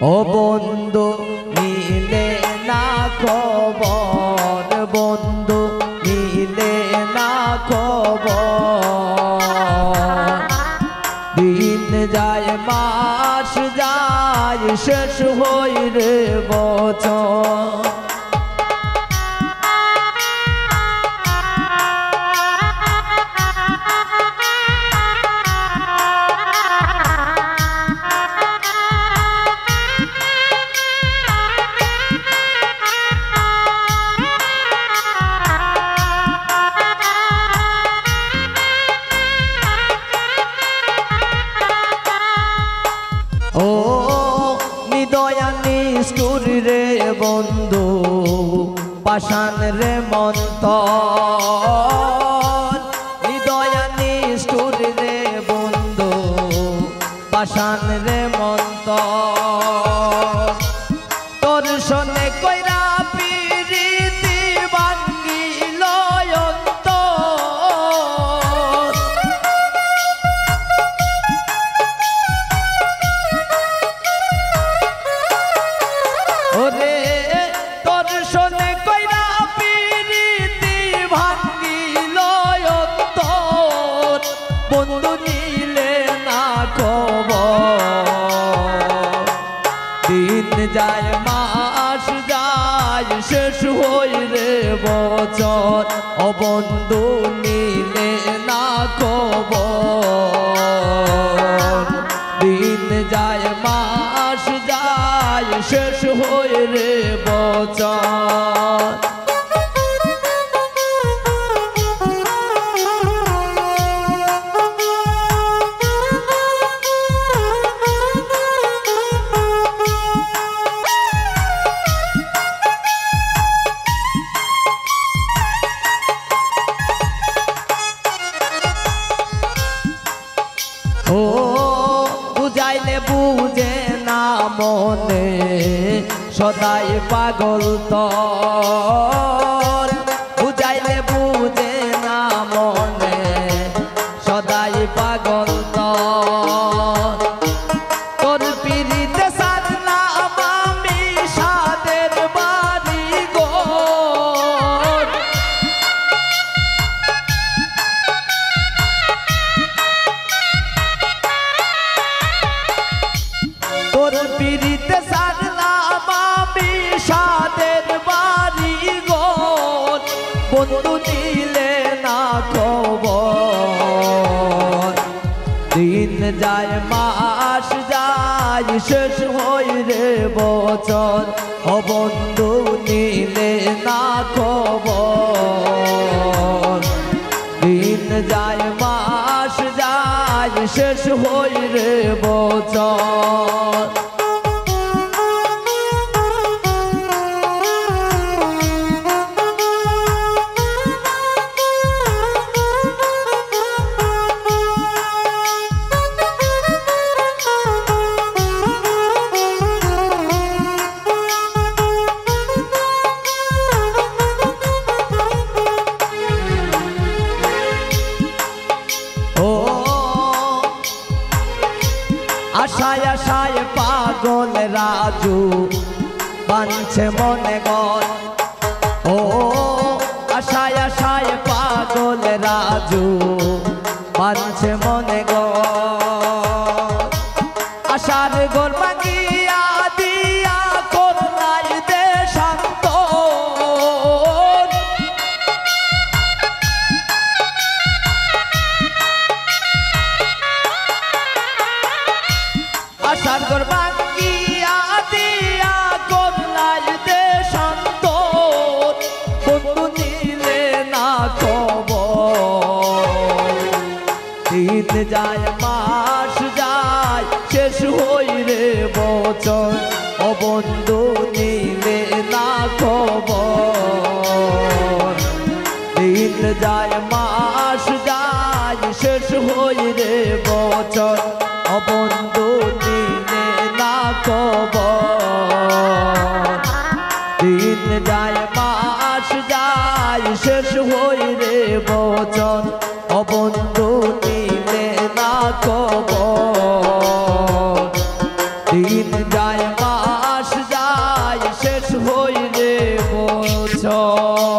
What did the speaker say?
ও বন্ধু নিলে না খবর, বন্ধু নিলে না খবর। দিন যায় মাস যায় শেষ হই রে বছর। ও নিদয়া নিষ্ঠুর রে বন্ধু, পাষাণ রে মন্তর। নিদয়া নিষ্ঠুর রে বন্ধু, পাষাণ রে মন্তর। তোর শোনে কইরা প্রীতি ভাঙ্গিল অন্তর। ওরে তোর শোনে কইরা প্রীতি ভাঙ্গিল অন্তর। বন্ধু নিলে না খবর, দিন যায় মাস যায় শেষ হই রে বছর। ও বন্ধু নিলে না খবর, দিন যায় মাস যায় শেষ হই রে বছর। ও বুঝাইলে বুঝে না মনে, সদাই পাগল তোর। বুঝাইলে বুঝে না মনে, সদাই পাগল তোর। তোর পিরিতে সাজলাম আমি সাদের বাড়ি ঘর। তোর পিরিতে সাজলাম আমি সাদের বাড়ি ঘর। বন্ধু নিলে না খবর, দিন যায় মাস যায় শেষ হই রে বছর। ও বন্ধু নিলে না খবর, দিন যায় মাস যায় শেষ হই রে বছর। ও আশায় আশায় পাগল রাজু বানছে মনে গর। ও আশায় আশায় পাগল রাজু বানছে মনে গর। আশার গোর ভাঙিয়া দিয়া করলাই দেশান্তর। আশার গোর ভাঙিয়া দিয়া করলাই দেশান্তর। বন্ধু নিলে না খবর, দিন যায় মাস যায় শেষ হই রে বছর। ও বন্ধু নিলে না খবর, দিন যায় মাস যায় শেষ হই রে বছর। ও বন্ধু নিলে না খবর, দিন যায় মাস যায় শেষ হই রে বছর। ও বন্ধু নিলে না খবর, দিন যায়। বছর